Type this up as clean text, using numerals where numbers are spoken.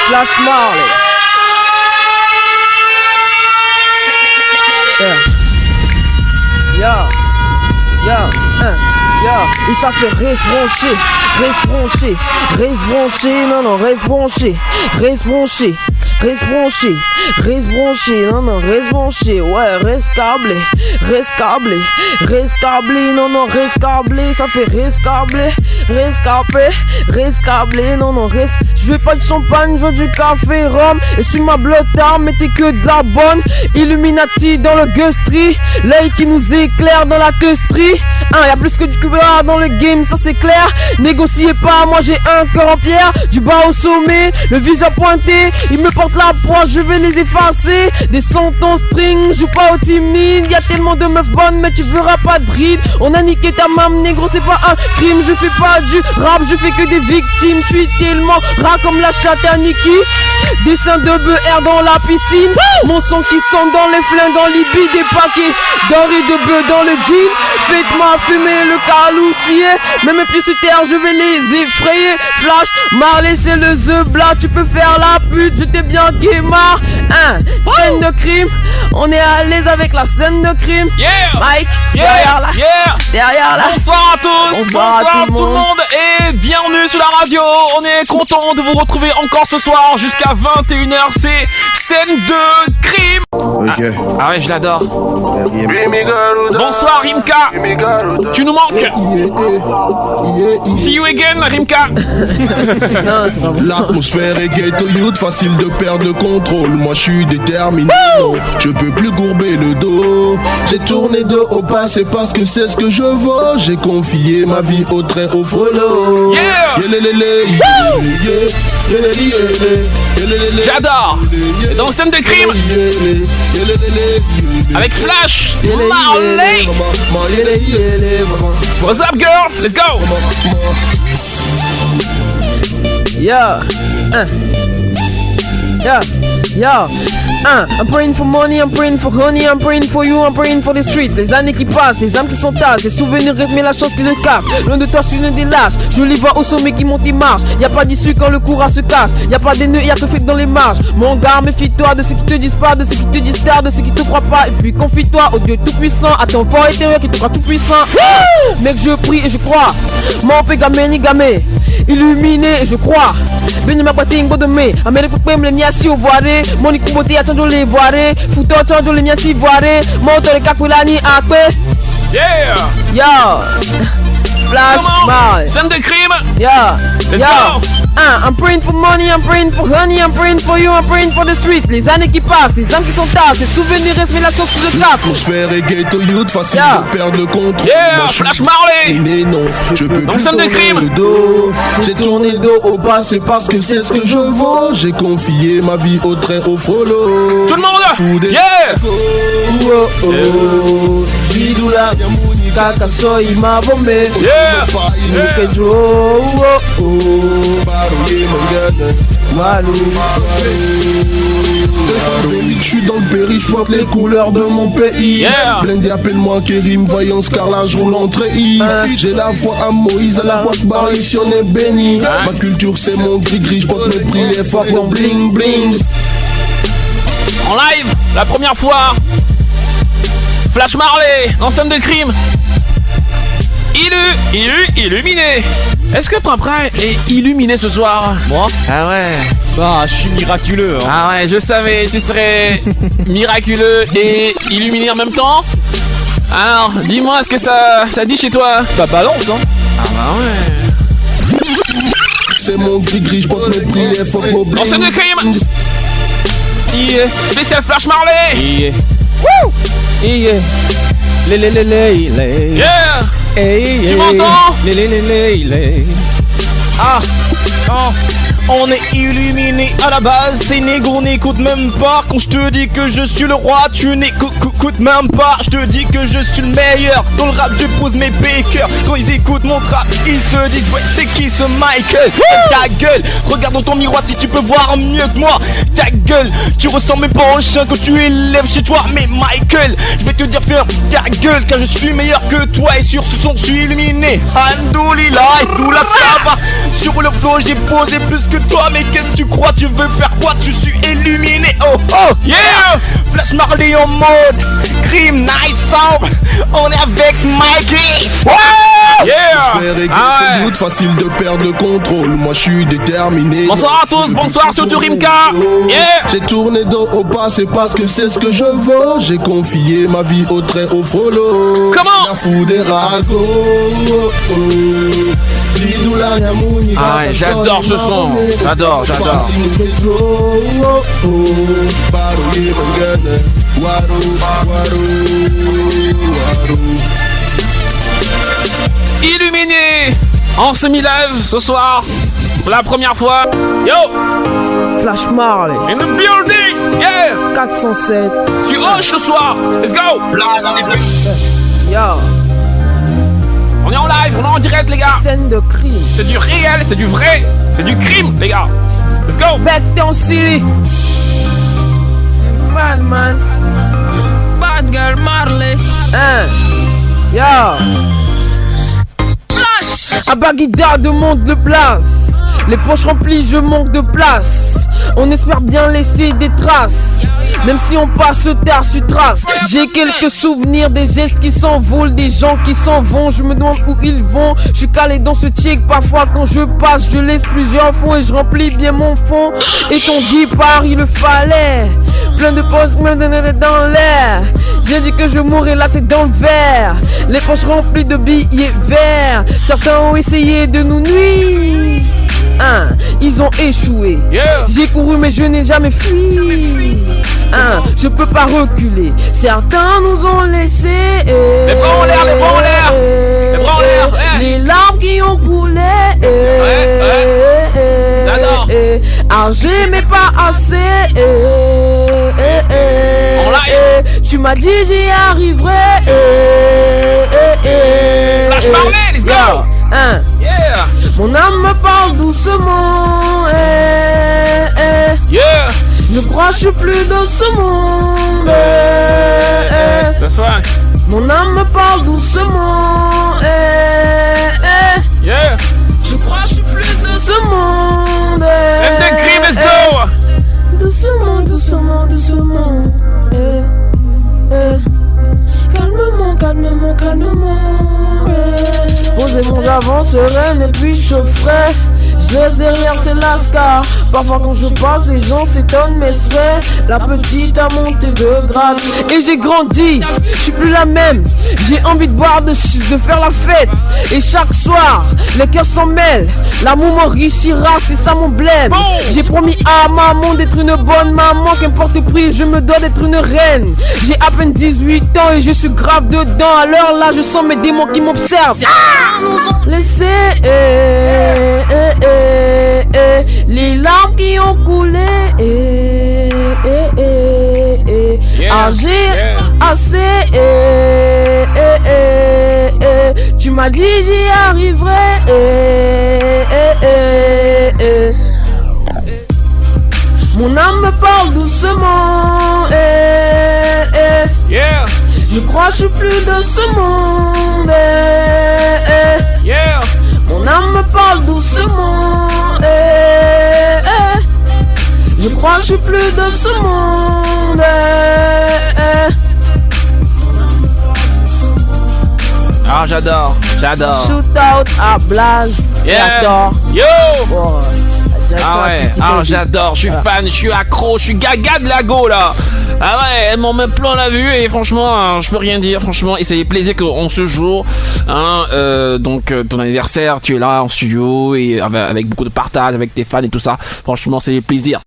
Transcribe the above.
Flash Marley. Et ça fait reste branché, non, reste branché, non, reste branché, ouais, reste câblé, non, reste câblé, ça fait reste câblé, non, reste, je veux pas de champagne, je veux du café, rhum, et sur ma blotte arme, mettez que de la bonne, Illuminati dans le gustry, l'œil qui nous éclaire dans la teustrie, y'a plus que du cubéra dans le game, ça c'est clair, négociez pas, moi j'ai un cœur en pierre, du bas au sommet, le visage pointé, il me porte la proie, je vais les effacer, descends ton string, joue pas au timide, y'a tellement de meufs bonnes, mais tu verras pas de ride, on a niqué ta mam, négro c'est pas un crime, je fais pas du rap, je fais que des victimes, je suis tellement rat comme la chatte à Niki, dessin de BR dans la piscine, mon son qui sent dans les flingues en Libye, des paquets d'or et de bœufs dans le jean, faites-moi fumer le caloussier, même mes pieds sur terre, je vais les effrayer, Flash Marley c'est le The Black, tu peux faire la pute, je t'ai bien guémard, scène de crime, on est à l'aise avec la scène de crime, Mike, derrière là, bonsoir à tous, bonsoir tout le monde et bienvenue sur la radio, on est content de vous retrouver encore ce soir jusqu'à 21h, c'est scène de crime. Ok. Ah ouais, je l'adore. Bonsoir Rimka. Tu nous manques. See you again Rimka. L'atmosphère est ghetto youth, facile de perdre le contrôle. Moi je suis déterminé, je peux plus courber le dos. J'ai tourné de haut pas, c'est parce que c'est ce que je vaux. J'ai confié ma vie au très haut frollo. J'adore. Dans le scène de crime avec Flash Marley. What's up girl? Let's go. I'm praying for money, I'm praying for honey, I'm praying for you, I'm praying for the street. Les années qui passent, les âmes qui s'entassent, les souvenirs restent mais la chance qui se casse. Loin de toi, je suis l'un des lâches, je les vois au sommet qui monte et marche. Y'a pas d'issue quand le courage se cache, y'a pas des nœuds, y'a que fake dans les marges. Mon gars, méfie-toi de ceux qui te disent pas, de ceux qui te disent tard, de ceux qui te croient pas. Et puis confie-toi au Dieu tout-puissant, à ton fort intérieur qui te croit tout-puissant. Mec, je prie et je crois, mon pé gamé ni gamé, illuminé et je crois. Béni ma boîte de mai, amérique pour me les miassi au voiré, mon écoute à ton les voiré, fouto ton les miati voiré, mon ton les capulani à paix. Yo, Flash Marley. Scène de crime. Let's Yo. go. I'm praying for money, I'm praying for honey, I'm praying for you, I'm praying for the street. Les années qui passent, les âmes qui sont tasses, les souvenirs restent mais la sauce qui se casse. L'atmosphère est ghetto youth, facile de perdre le contrôle. Moi, Flash Marley. Mais non, je peux plus scène de crime. le dos. J'ai tourné le dos au bas, c'est parce que c'est ce que je vaux. J'ai confié ma vie au très haut frollo. Tout le monde. Bidula, kaka soy ma bombe. Je suis dans le péri, je porte les couleurs de mon pays. Blindé, appelle-moi Kérim, voyance car là je roule en treillis. J'ai la foi à Moïse, à la voix de ici on est béni. Ma culture c'est mon gris-gris, je porte mes prières fort pour bling bling. En live, la première fois, Flash Marley, en scène de crime. Illuminé. Est-ce que Prince est illuminé ce soir? Moi? Ah ouais. Bah, je suis miraculeux. Hein. Ah ouais, je savais, tu serais miraculeux et illuminé en même temps. Alors, dis-moi, est-ce que ça dit chez toi? Ça balance, hein? Ah bah ouais. C'est mon gris-gris, je porte mes prières fort pour bling. En scène de crime. Spécial Flash Marley. Wouh! Yeah. Tu m'entends? Ah! Oh! On est illuminé à la base, ces négros n'écoutent même pas. Quand je te dis que je suis le roi, tu n'écoutes même pas. Je te dis que je suis le meilleur. Dans le rap, je pose mes bakers. Quand ils écoutent mon trap, ils se disent ouais, c'est qui ce Michael? Ta gueule, regarde dans ton miroir si tu peux voir mieux que moi. Ta gueule, tu ressembles même pas au chien que tu élèves chez toi. Mais Michael, je vais te dire ferme ta gueule, car je suis meilleur que toi. Et sur ce son, je suis illuminé. Alhamdoulilah, et tout là ça va. Sur le flow, j'ai posé plus que toi, mais qu'est-ce que tu crois? crois, tu veux faire quoi? Tu suis illuminé, oh oh. Yeah. Flash Marley en mode Crime Night Sound. On est avec Mikey. Yeah. Je fais régler doute, facile de perdre le contrôle. Moi je suis déterminé. Bonsoir à tous, bonsoir sur Turimka. Yeah. J'ai tourné dos au passé parce que c'est ce que je veux. J'ai confié ma vie au très haut frollo. Comment? La fou des ragots. Ah ouais, j'adore ce son. J'adore. Illuminé en semi-live ce soir pour la première fois. Yo, Flash Marley, in the building. Yeah, 407. sur Hoche ce soir. Let's go. Yo, On est en live, on est en direct les gars. scène de crime. C'est du réel, c'est du vrai, c'est du crime les gars. Let's go. Back down city. Bad man. Bad girl Marley. Yo. Flash. À Bagdad demande de place. Les poches remplies, je manque de place. On espère bien laisser des traces. Même si on passe tard sur trace. J'ai quelques souvenirs des gestes qui s'envolent, des gens qui s'en vont. Je me demande où ils vont. Je suis calé dans ce check. Parfois quand je passe, je laisse plusieurs fonds et je remplis bien mon fond. Et ton guipard, il le fallait. Plein de poches dans l'air. J'ai dit que je mourrais la tête dans le verre. Les poches remplies de billets verts. Certains ont essayé de nous nuire. Ils ont échoué. Yeah. J'ai couru mais je n'ai jamais fui. Je peux pas reculer. Certains nous ont laissé. Les bras en l'air, les bras en l'air. Les bras en l'air. Les larmes qui ont coulé. J'adore. J'aimais pas assez. En live. Tu m'as dit j'y arriverai. Flash Marley, let's go. Yeah. Mon âme me parle doucement. Yeah. Je crois que je suis plus de ce monde. Ce soir. Mon âme me parle doucement. Yeah. Je crois que je suis plus de ce monde. Scène de crime, let's go. Doucement, doucement, doucement. Calmement, calmement, calmement. Posez mon j'avance sereine et puis je ferai. Je laisse derrière c'est lascar. Parfois quand je passe les gens s'étonnent mais c'est vrai. La petite a monté de grade. Et j'ai grandi, je suis plus la même. J'ai envie de boire, de faire la fête. Et chaque soir, les cœurs s'en mêlent. L'amour m'enrichira, c'est ça mon blême. J'ai promis à maman d'être une bonne maman. Qu'importe le prix, je me dois d'être une reine. J'ai à peine 18 ans et je suis grave dedans. Alors là je sens mes démons qui m'observent. Nous ont laissé les larmes qui ont coulé. J'ai assez. Tu m'as dit j'y arriverai. Mon âme me parle doucement. Yeah. Je crois que je suis plus de ce monde. Yeah. Mon âme me parle doucement. Je crois que je suis plus de ce monde. Ah, j'adore. Shoot out à Blaze. Yeah. J'adore. Yo. Oh, Ah ouais, ah j'adore, je suis fan, je suis accro, je suis gaga de la go là. Ah ouais, elle m'en met plein la vue et franchement, je peux rien dire, franchement, et c'est plaisir qu'on se joue. Donc ton anniversaire, tu es là en studio et avec beaucoup de partage avec tes fans et tout ça. Franchement, c'est plaisir.